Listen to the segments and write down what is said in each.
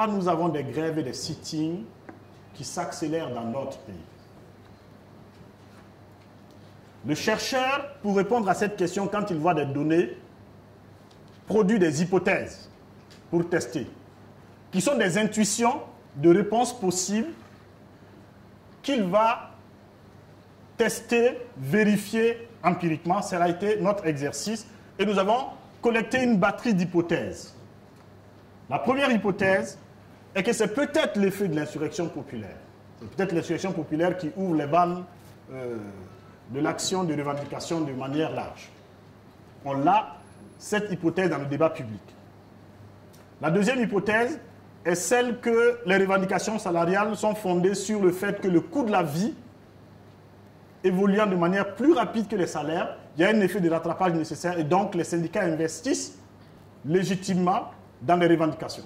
pourquoi nous avons des grèves et des sit-ins qui s'accélèrent dans notre pays. Le chercheur, pour répondre à cette question, quand il voit des données, produit des hypothèses pour tester, qui sont des intuitions de réponses possibles qu'il va tester, vérifier empiriquement. Cela a été notre exercice et nous avons collecté une batterie d'hypothèses. La première hypothèse est que c'est peut-être l'effet de l'insurrection populaire. C'est peut-être l'insurrection populaire qui ouvre les vannes de l'action de revendication de manière large. On a cette hypothèse dans le débat public. La deuxième hypothèse est celle que les revendications salariales sont fondées sur le fait que le coût de la vie évoluant de manière plus rapide que les salaires, il y a un effet de rattrapage nécessaire et donc les syndicats investissent légitimement dans les revendications.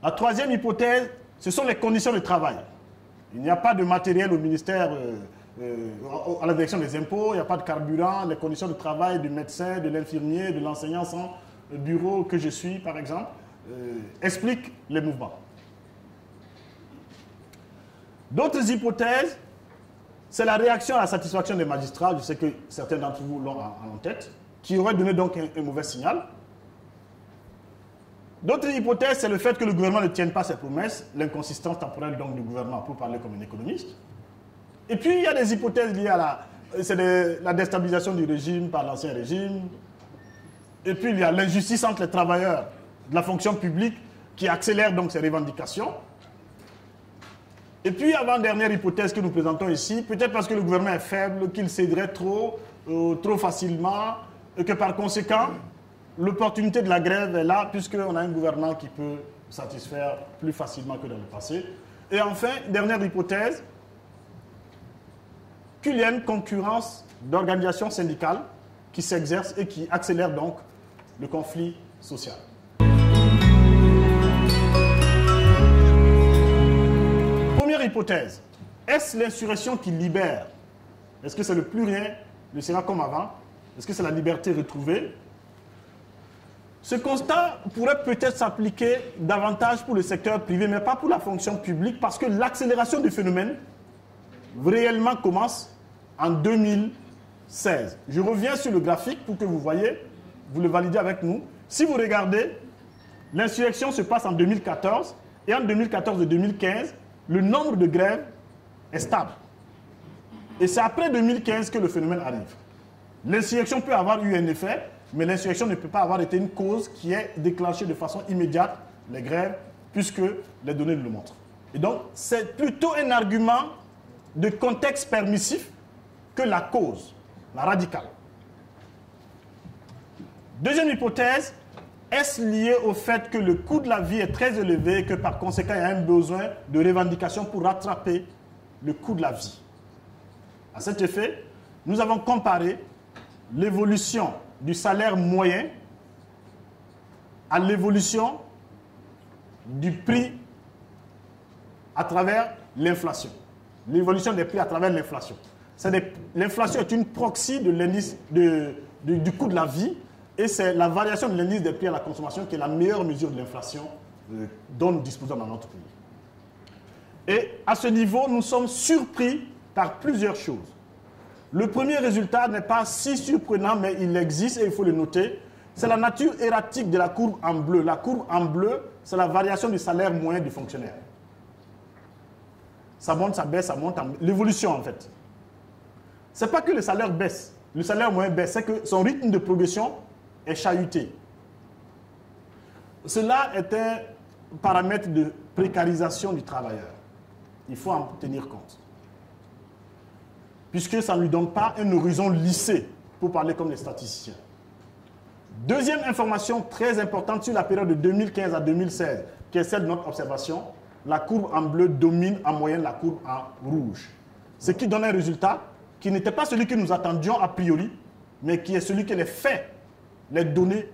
La troisième hypothèse, ce sont les conditions de travail. Il n'y a pas de matériel au ministère, à la direction des impôts, il n'y a pas de carburant, les conditions de travail du médecin, de l'infirmier, de l'enseignant sans bureau que je suis, par exemple, expliquent les mouvements. D'autres hypothèses, c'est la réaction à la satisfaction des magistrats, je sais que certains d'entre vous l'ont en tête, qui aurait donné donc un mauvais signal. D'autres hypothèses, c'est le fait que le gouvernement ne tienne pas ses promesses, l'inconsistance temporelle donc du gouvernement, pour parler comme un économiste. Et puis, il y a des hypothèses liées à la déstabilisation du régime par l'ancien régime. Et puis, il y a l'injustice entre les travailleurs de la fonction publique qui accélère donc ces revendications. Et puis, avant-dernière hypothèse que nous présentons ici, peut-être parce que le gouvernement est faible, qu'il céderait trop facilement, et que par conséquent, l'opportunité de la grève est là, puisqu'on a un gouvernement qui peut satisfaire plus facilement que dans le passé. Et enfin, dernière hypothèse, qu'il y a une concurrence d'organisations syndicales qui s'exercent et qui accélèrent donc le conflit social. Première hypothèse, est-ce l'insurrection qui libère? Est-ce que c'est le plus rien ne sera comme avant? Est-ce que c'est la liberté retrouvée? Ce constat pourrait peut-être s'appliquer davantage pour le secteur privé, mais pas pour la fonction publique, parce que l'accélération du phénomène réellement commence en 2016. Je reviens sur le graphique pour que vous voyez, vous le validez avec nous. Si vous regardez, l'insurrection se passe en 2014, et en 2014 et 2015, le nombre de grèves est stable. Et c'est après 2015 que le phénomène arrive. L'insurrection peut avoir eu un effet, mais l'insurrection ne peut pas avoir été une cause qui est déclenchée de façon immédiate, les grèves, puisque les données le montrent. Et donc, c'est plutôt un argument de contexte permissif que la cause, la radicale. Deuxième hypothèse, est-ce lié au fait que le coût de la vie est très élevé et que par conséquent, il y a un besoin de revendication pour rattraper le coût de la vie? À cet effet, nous avons comparé l'évolution du salaire moyen à l'évolution du prix à travers l'inflation. L'évolution des prix à travers l'inflation. L'inflation est une proxy de l'indice du coût de la vie et c'est la variation de l'indice des prix à la consommation qui est la meilleure mesure de l'inflation dont nous disposons dans notre pays. Et à ce niveau, nous sommes surpris par plusieurs choses. Le premier résultat n'est pas si surprenant, mais il existe et il faut le noter. C'est la nature erratique de la courbe en bleu. La courbe en bleu, c'est la variation du salaire moyen du fonctionnaire. Ça monte, ça baisse, ça monte. L'évolution, en fait. Ce n'est pas que le salaire baisse. Le salaire moyen baisse, c'est que son rythme de progression est chahuté. Cela est un paramètre de précarisation du travailleur. Il faut en tenir compte. Puisque ça ne lui donne pas un horizon lissé, pour parler comme les statisticiens. Deuxième information très importante sur la période de 2015 à 2016, qui est celle de notre observation, la courbe en bleu domine en moyenne la courbe en rouge. Ce qui donne un résultat qui n'était pas celui que nous attendions a priori, mais qui est celui que les faits, les données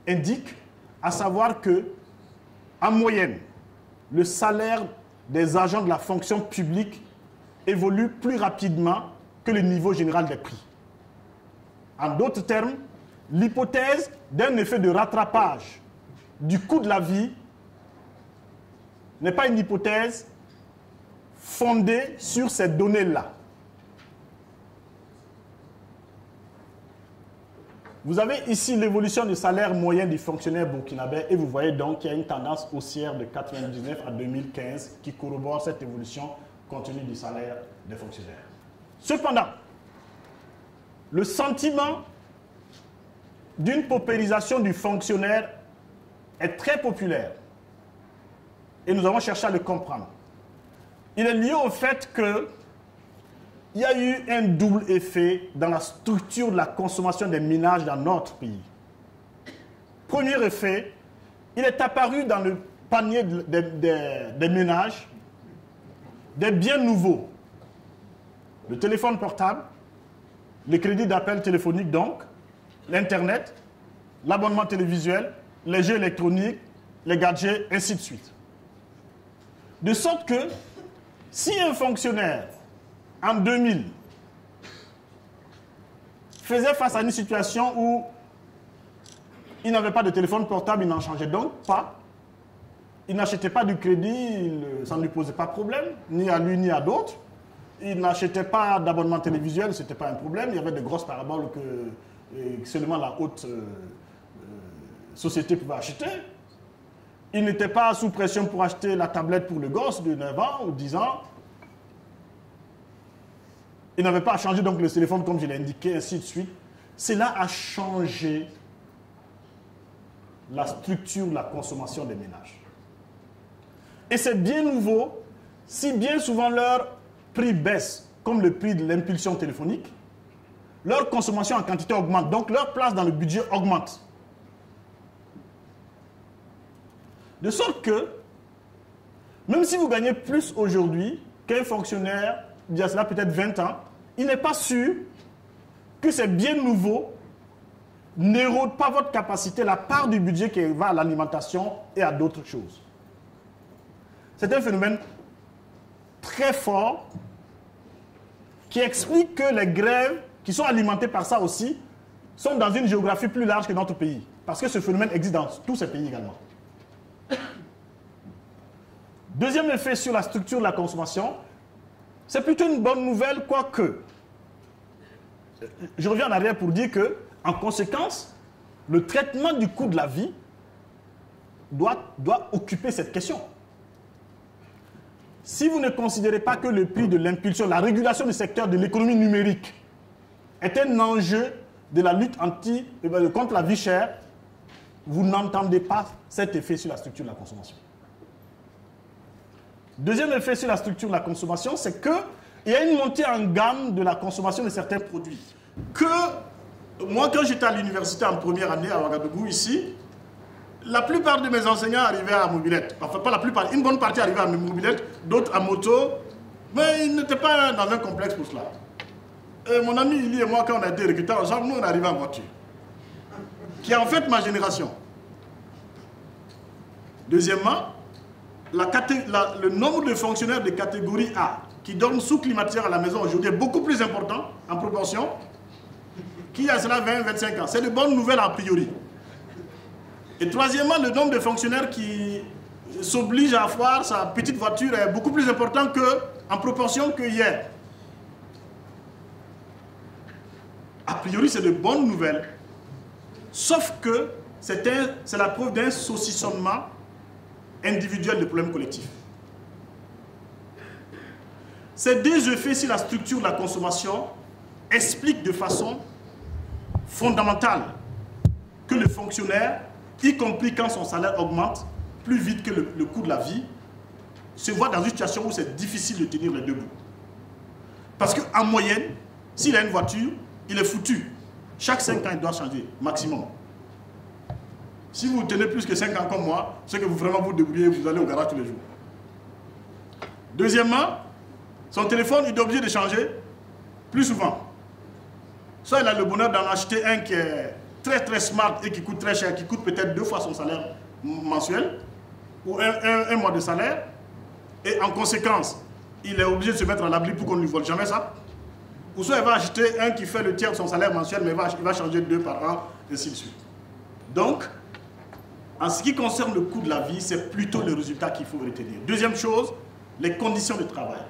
indiquent, à savoir que, en moyenne, le salaire des agents de la fonction publique évolue plus rapidement que le niveau général des prix. En d'autres termes, l'hypothèse d'un effet de rattrapage du coût de la vie n'est pas une hypothèse fondée sur ces données-là. Vous avez ici l'évolution du salaire moyen des fonctionnaires burkinabés et vous voyez donc qu'il y a une tendance haussière de 1999 à 2015 qui corrobore cette évolution compte tenu du salaire des fonctionnaires. Cependant, le sentiment d'une paupérisation du fonctionnaire est très populaire et nous avons cherché à le comprendre. Il est lié au fait qu'il y a eu un double effet dans la structure de la consommation des ménages dans notre pays. Premier effet, il est apparu dans le panier des ménages des biens nouveaux. Le téléphone portable, les crédits d'appel téléphonique donc, l'Internet, l'abonnement télévisuel, les jeux électroniques, les gadgets, ainsi de suite. De sorte que, si un fonctionnaire, en 2000, faisait face à une situation où il n'avait pas de téléphone portable, il n'en changeait donc pas, il n'achetait pas du crédit, ça ne lui posait pas de problème, ni à lui ni à d'autres. Il n'achetait pas d'abonnement télévisuel, ce n'était pas un problème. Il y avait de grosses paraboles que seulement la haute société pouvait acheter. Il n'était pas sous pression pour acheter la tablette pour le gosse de 9 ans ou 10 ans. Il n'avait pas à changer donc le téléphone comme je l'ai indiqué, ainsi de suite. Cela a changé la structure de la consommation des ménages. Et c'est bien nouveau, si bien souvent leur prix baisse, comme le prix de l'impulsion téléphonique, leur consommation en quantité augmente, donc leur place dans le budget augmente. De sorte que, même si vous gagnez plus aujourd'hui qu'un fonctionnaire d'il y a cela peut-être 20 ans, il n'est pas sûr que ces biens nouveaux n'érodent pas votre capacité, la part du budget qui va à l'alimentation et à d'autres choses. C'est un phénomène très fort qui explique que les grèves qui sont alimentées par ça aussi sont dans une géographie plus large que notre pays. Parce que ce phénomène existe dans tous ces pays également. Deuxième effet sur la structure de la consommation, c'est plutôt une bonne nouvelle, quoique. Je reviens en arrière pour dire que, en conséquence, le traitement du coût de la vie doit occuper cette question. Si vous ne considérez pas que le prix de l'impulsion, la régulation du secteur de l'économie numérique est un enjeu de la lutte contre la vie chère, vous n'entendez pas cet effet sur la structure de la consommation. Deuxième effet sur la structure de la consommation, c'est qu'il y a une montée en gamme de la consommation de certains produits. Moi, quand j'étais à l'université en première année à Ouagadougou, ici, la plupart de mes enseignants arrivaient à mobilette. Enfin, pas la plupart, une bonne partie arrivait à mobilette, d'autres à moto, mais ils n'étaient pas dans un complexe pour cela. Et mon ami Ili et moi, quand on a été recrutés ensemble, nous, on arrivait en voiture. Qui est en fait ma génération. Deuxièmement, le nombre de fonctionnaires de catégorie A qui dorment sous climatiseur à la maison aujourd'hui est beaucoup plus important en proportion qu'il y a cela 20-25 ans. C'est de bonnes nouvelles a priori. Et troisièmement, le nombre de fonctionnaires qui s'obligent à avoir sa petite voiture est beaucoup plus important en proportion que hier. A priori, c'est de bonnes nouvelles. Sauf que c'est la preuve d'un saucissonnement individuel de problèmes collectifs. Ces deux effets sur la structure de la consommation expliquent de façon fondamentale que le fonctionnaire, y compris quand son salaire augmente plus vite que le coût de la vie, se voit dans une situation où c'est difficile de tenir les deux bouts. Parce qu'en moyenne, s'il a une voiture, il est foutu. Chaque 5 ans, il doit changer, maximum. Si vous tenez plus que 5 ans comme moi, c'est que vous vraiment vous débrouillez, vous allez au garage tous les jours. Deuxièmement, son téléphone, il est obligé de changer plus souvent. Soit il a le bonheur d'en acheter un qui est très très smart et qui coûte très cher, qui coûte peut-être 2 fois son salaire mensuel, ou un mois de salaire, et en conséquence, il est obligé de se mettre à l'abri pour qu'on ne lui vole jamais ça. Ou soit il va acheter un qui fait le tiers de son salaire mensuel, mais il va changer 2 par an, et ainsi de suite. Donc, En ce qui concerne le coût de la vie, c'est plutôt le résultat qu'il faut retenir. Deuxième chose, les conditions de travail.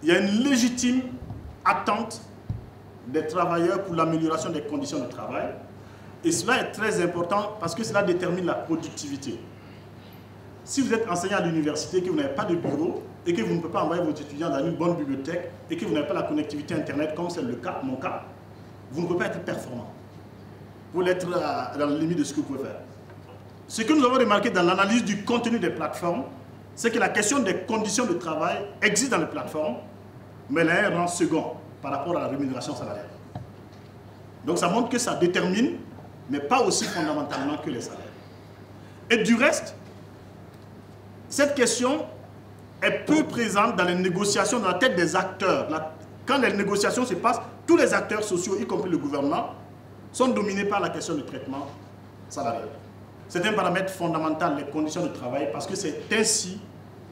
Il y a une légitime attente des travailleurs pour l'amélioration des conditions de travail. Et cela est très important parce que cela détermine la productivité. Si vous êtes enseignant à l'université, que vous n'avez pas de bureau et que vous ne pouvez pas envoyer vos étudiants dans une bonne bibliothèque et que vous n'avez pas la connectivité Internet, comme c'est le cas, mon cas, vous ne pouvez pas être performant. Vous pouvez être dans la limite de ce que vous pouvez faire. Ce que nous avons remarqué dans l'analyse du contenu des plateformes, c'est que la question des conditions de travail existe dans les plateformes, mais elle a un rang second par rapport à la rémunération salariale. Donc ça montre que ça détermine, mais pas aussi fondamentalement que les salaires. Et du reste, cette question est peu présente dans les négociations, dans la tête des acteurs. Quand les négociations se passent, tous les acteurs sociaux, y compris le gouvernement, sont dominés par la question du traitement salarial. C'est un paramètre fondamental, les conditions de travail, parce que c'est ainsi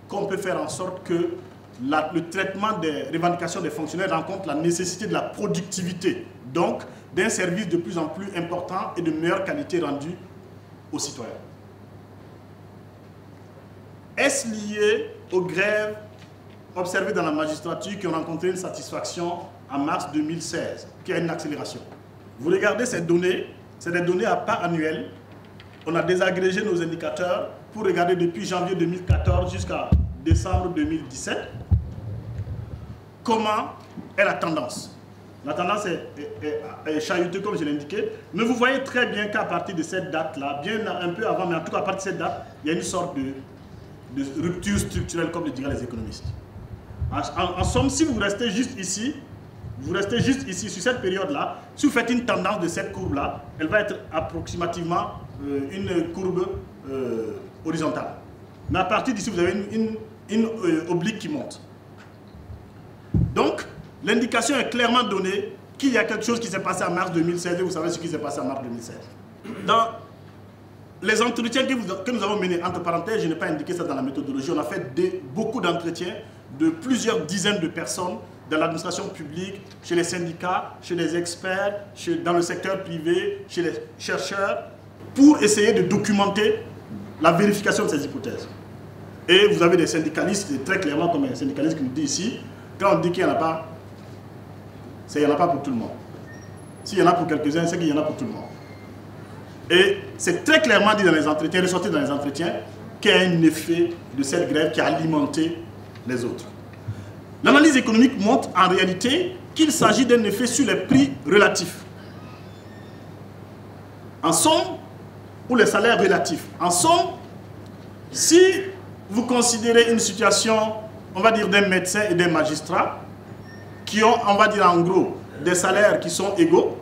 qu'on peut faire en sorte que le traitement des revendications des fonctionnaires rencontre la nécessité de la productivité, donc d'un service de plus en plus important et de meilleure qualité rendu aux citoyens. Est-ce lié aux grèves observées dans la magistrature qui ont rencontré une satisfaction en mars 2016, qui a une accélération? Vous regardez ces données, c'est des données à part annuelles. On a désagrégé nos indicateurs pour regarder depuis janvier 2014 jusqu'à décembre 2017 comment est la tendance. La tendance est chahutée comme je l'ai indiqué, mais vous voyez très bien qu'à partir de cette date-là, bien un peu avant, mais en tout cas à partir de cette date, il y a une sorte de rupture structurelle, comme le diraient les économistes. En somme, si vous restez juste ici, sur cette période-là, si vous faites une tendance de cette courbe-là, elle va être approximativement une courbe horizontale. Mais à partir d'ici, vous avez une oblique qui monte. Donc, l'indication est clairement donnée qu'il y a quelque chose qui s'est passé en mars 2016 et vous savez ce qui s'est passé en mars 2016. Dans les entretiens que nous avons menés, entre parenthèses, je n'ai pas indiqué ça dans la méthodologie, on a fait beaucoup d'entretiens de plusieurs dizaines de personnes dans l'administration publique, chez les syndicats, chez les experts, dans le secteur privé, chez les chercheurs, pour essayer de documenter la vérification de ces hypothèses. Et vous avez des syndicalistes, très clairement comme un syndicaliste qui nous dit ici, quand on dit qu'il n'y en a pas, c'est qu'il n'y en a pas pour tout le monde. S'il y en a pour quelques-uns, c'est qu'il y en a pour tout le monde. Et c'est très clairement dit dans les entretiens, ressorti dans les entretiens, qu'il y a un effet de cette grève qui a alimenté les autres. L'analyse économique montre en réalité qu'il s'agit d'un effet sur les prix relatifs. En somme, ou les salaires relatifs. En somme, si vous considérez une situation, on va dire, d'un médecin et d'un magistrat, qui ont, on va dire en gros, des salaires qui sont égaux,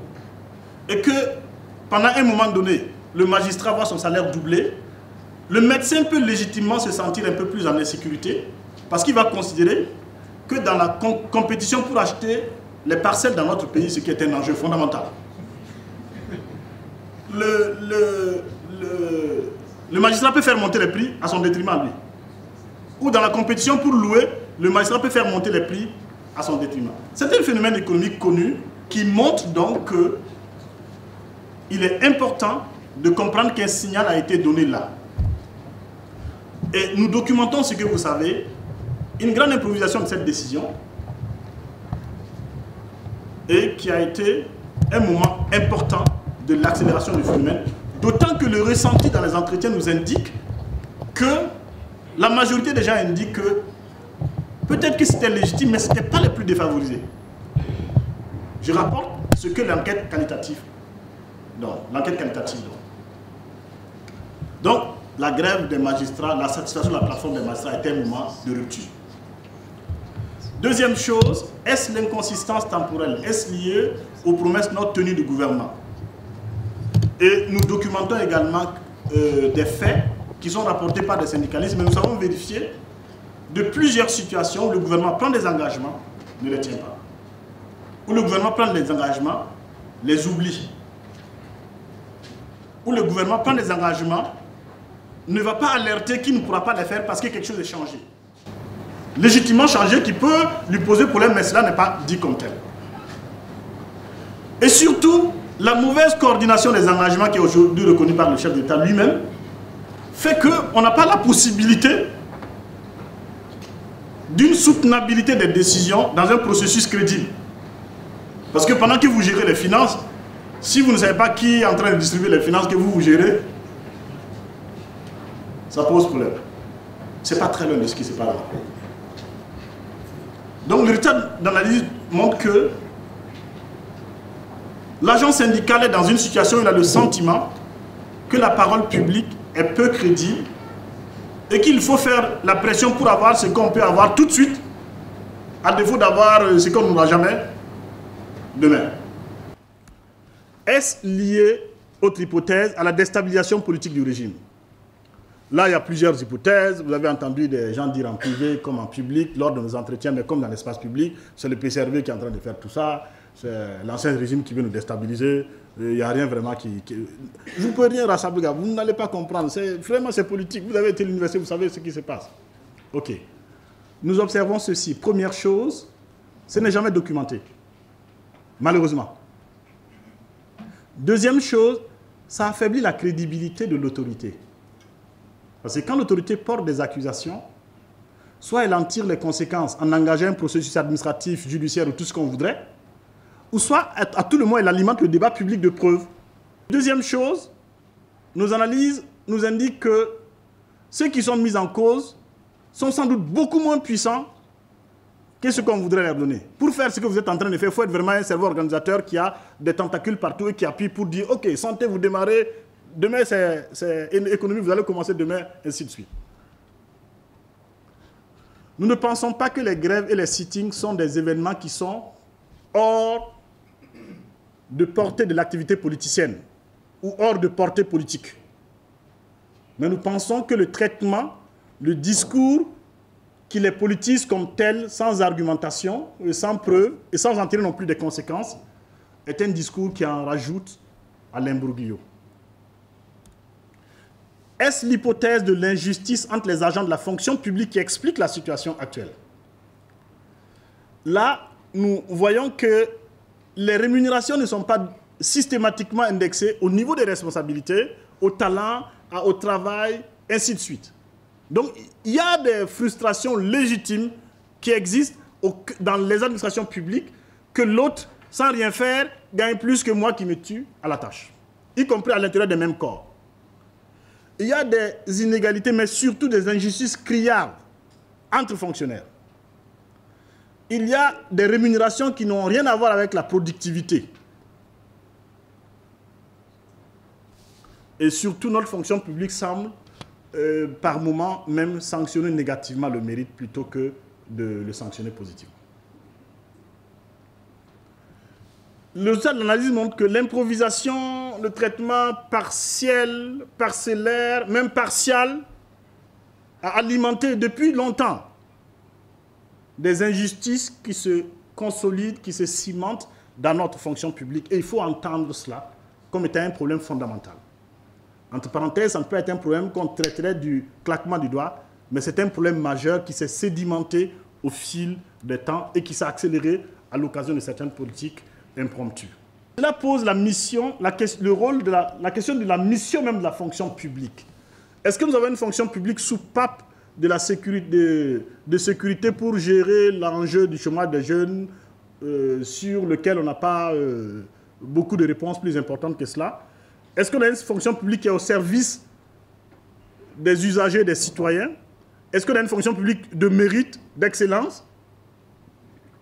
et que pendant un moment donné, le magistrat voit son salaire doubler, le médecin peut légitimement se sentir un peu plus en insécurité, parce qu'il va considérer que dans la compétition pour acheter les parcelles dans notre pays, ce qui est un enjeu fondamental, le magistrat peut faire monter les prix à son détriment, lui. Ou dans la compétition pour louer, le magistrat peut faire monter les prix à son détriment. C'est un phénomène économique connu qui montre donc qu'il est important de comprendre qu'un signal a été donné là. Et nous documentons ce que vous savez, une grande improvisation de cette décision, et qui a été un moment important de l'accélération du phénomène, d'autant que le ressenti dans les entretiens nous indique que la majorité des gens indiquent que peut-être que c'était légitime, mais ce n'était pas les plus défavorisés. Je rapporte ce que l'enquête qualitative donne. L'enquête qualitative donne. Donc, la grève des magistrats, la satisfaction de la plateforme des magistrats était un moment de rupture. Deuxième chose, est-ce l'inconsistance temporelle? Est-ce lié aux promesses non tenues du gouvernement? Et nous documentons également des faits qui sont rapportés par des syndicalistes, mais nous avons vérifié de plusieurs situations où le gouvernement prend des engagements, ne les tient pas. Où le gouvernement prend des engagements, les oublie. Où le gouvernement prend des engagements, ne va pas alerter qu'il ne pourra pas les faire parce que quelque chose est changé. Légitimement changé, qui peut lui poser problème, mais cela n'est pas dit comme tel. Et surtout, la mauvaise coordination des engagements qui est aujourd'hui reconnue par le chef d'État lui-même fait qu'on n'a pas la possibilité d'une soutenabilité des décisions dans un processus crédible. Parce que pendant que vous gérez les finances, si vous ne savez pas qui est en train de distribuer les finances que vous gérez, ça pose problème. Ce n'est pas très loin de ce qui se passe là. Donc le résultat d'analyse montre que l'agent syndical est dans une situation où il a le sentiment que la parole publique est peu crédible et qu'il faut faire la pression pour avoir ce qu'on peut avoir tout de suite, à défaut d'avoir ce qu'on n'aura jamais demain. Est-ce lié, autre hypothèse, à la déstabilisation politique du régime? Là, il y a plusieurs hypothèses. Vous avez entendu des gens dire en privé comme en public, lors de nos entretiens, mais comme dans l'espace public, c'est le PCRV qui est en train de faire tout ça, c'est l'ancien régime qui veut nous déstabiliser. Il n'y a rien vraiment qui... Je ne peux rien rassembler, vous n'allez pas comprendre. Vraiment, c'est politique. Vous avez été à l'université, vous savez ce qui se passe. OK. Nous observons ceci. Première chose, ce n'est jamais documenté. Malheureusement. Deuxième chose, ça affaiblit la crédibilité de l'autorité. Parce que quand l'autorité porte des accusations, soit elle en tire les conséquences en engageant un processus administratif, judiciaire ou tout ce qu'on voudrait, ou soit à tout le moins elle alimente le débat public de preuves. Deuxième chose, nos analyses nous indiquent que ceux qui sont mis en cause sont sans doute beaucoup moins puissants que ce qu'on voudrait leur donner. Pour faire ce que vous êtes en train de faire, il faut être vraiment un cerveau organisateur qui a des tentacules partout et qui appuie pour dire « Ok, santé, vous démarrez, demain c'est une économie, vous allez commencer demain, ainsi de suite. » Nous ne pensons pas que les grèves et les sittings sont des événements qui sont hors de portée de l'activité politicienne ou hors de portée politique. Mais nous pensons que le traitement, le discours qui les politise comme tel, sans argumentation, et sans preuve, et sans en tirer non plus des conséquences, est un discours qui en rajoute à l'imbroglio. Est-ce l'hypothèse de l'injustice entre les agents de la fonction publique qui explique la situation actuelle? Là, nous voyons que les rémunérations ne sont pas systématiquement indexées au niveau des responsabilités, au talent, au travail, ainsi de suite. Donc, il y a des frustrations légitimes qui existent dans les administrations publiques que l'autre, sans rien faire, gagne plus que moi qui me tue à la tâche, y compris à l'intérieur des mêmes corps. Il y a des inégalités, mais surtout des injustices criardes entre fonctionnaires. Il y a des rémunérations qui n'ont rien à voir avec la productivité. Et surtout, notre fonction publique semble, par moment, même sanctionner négativement le mérite plutôt que de le sanctionner positivement. Le résultat de l'analyse montre que l'improvisation, le traitement partiel, parcellaire, même partial, a alimenté depuis longtemps des injustices qui se consolident, qui se cimentent dans notre fonction publique. Et il faut entendre cela comme étant un problème fondamental. Entre parenthèses, ça ne peut être un problème qu'on traiterait du claquement du doigt, mais c'est un problème majeur qui s'est sédimenté au fil des temps et qui s'est accéléré à l'occasion de certaines politiques impromptues. Cela pose la mission, le rôle de la question de la mission même de la fonction publique. Est-ce que nous avons une fonction publique soupape de la sécurité, de sécurité pour gérer l'enjeu du chômage des jeunes sur lequel on n'a pas beaucoup de réponses plus importantes que cela? Est-ce qu'on a une fonction publique qui est au service des usagers, des citoyens? Est-ce qu'on a une fonction publique de mérite, d'excellence?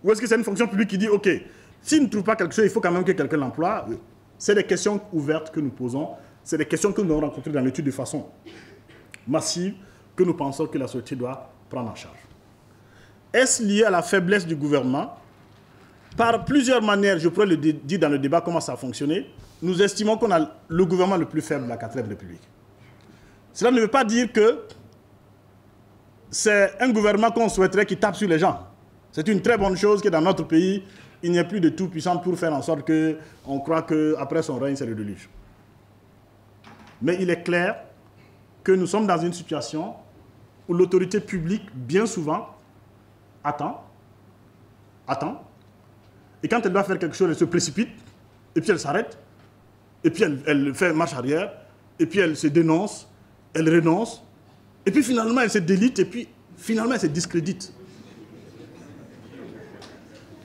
Ou est-ce que c'est une fonction publique qui dit, OK, s'il ne trouve pas quelque chose, il faut quand même que quelqu'un l'emploie? C'est des questions ouvertes que nous posons. C'est des questions que nous avons rencontrées dans l'étude de façon massive, que nous pensons que la société doit prendre en charge. Est-ce lié à la faiblesse du gouvernement? Par plusieurs manières, je pourrais le dire dans le débat comment ça a fonctionné. Nous estimons qu'on a le gouvernement le plus faible de la 4e République. Cela ne veut pas dire que c'est un gouvernement qu'on souhaiterait qui tape sur les gens. C'est une très bonne chose que dans notre pays, il n'y ait plus de tout puissant pour faire en sorte qu'on croit qu'après son règne, c'est le déluge. Mais il est clair que nous sommes dans une situation où l'autorité publique, bien souvent, attend, et quand elle doit faire quelque chose, elle se précipite, et puis elle s'arrête, et puis elle fait marche arrière, et puis elle se dénonce, elle renonce, et puis finalement elle se délite, et puis finalement elle se discrédite.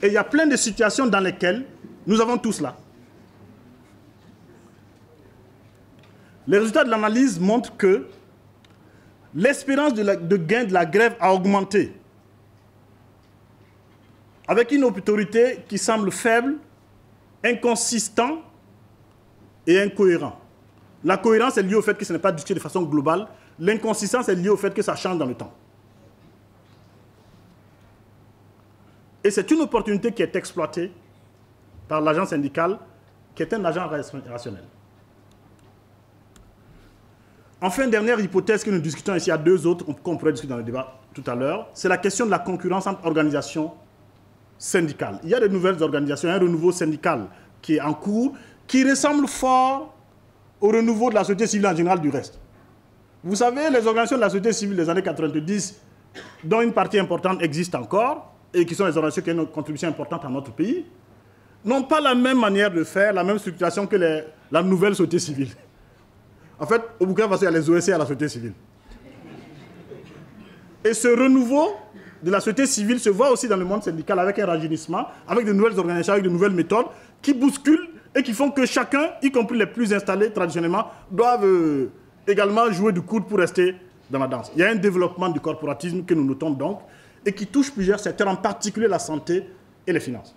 Et il y a plein de situations dans lesquelles nous avons tout cela. Les résultats de l'analyse montrent que l'espérance de gain de la grève a augmenté, avec une autorité qui semble faible, inconsistant et incohérent. La cohérence est liée au fait que ce n'est pas discuté de façon globale. L'inconsistance est liée au fait que ça change dans le temps. Et c'est une opportunité qui est exploitée par l'agent syndical, qui est un agent rationnel. Enfin, dernière hypothèse que nous discutons ici, il y a deux autres qu'on pourrait discuter dans le débat tout à l'heure, c'est la question de la concurrence entre organisations syndicales. Il y a de nouvelles organisations, un renouveau syndical qui est en cours, qui ressemble fort au renouveau de la société civile en général du reste. Vous savez, les organisations de la société civile des années 90, dont une partie importante existe encore, et qui sont les organisations qui ont une contribution importante à notre pays, n'ont pas la même manière de faire, la même structuration que la nouvelle société civile. En fait, au Burkina Faso, il y a les OSC à la société civile. Et ce renouveau de la société civile se voit aussi dans le monde syndical avec un rajeunissement, avec de nouvelles organisations, avec de nouvelles méthodes qui bousculent et qui font que chacun, y compris les plus installés traditionnellement, doivent également jouer du coude pour rester dans la danse. Il y a un développement du corporatisme que nous notons donc et qui touche plusieurs secteurs, en particulier la santé et les finances.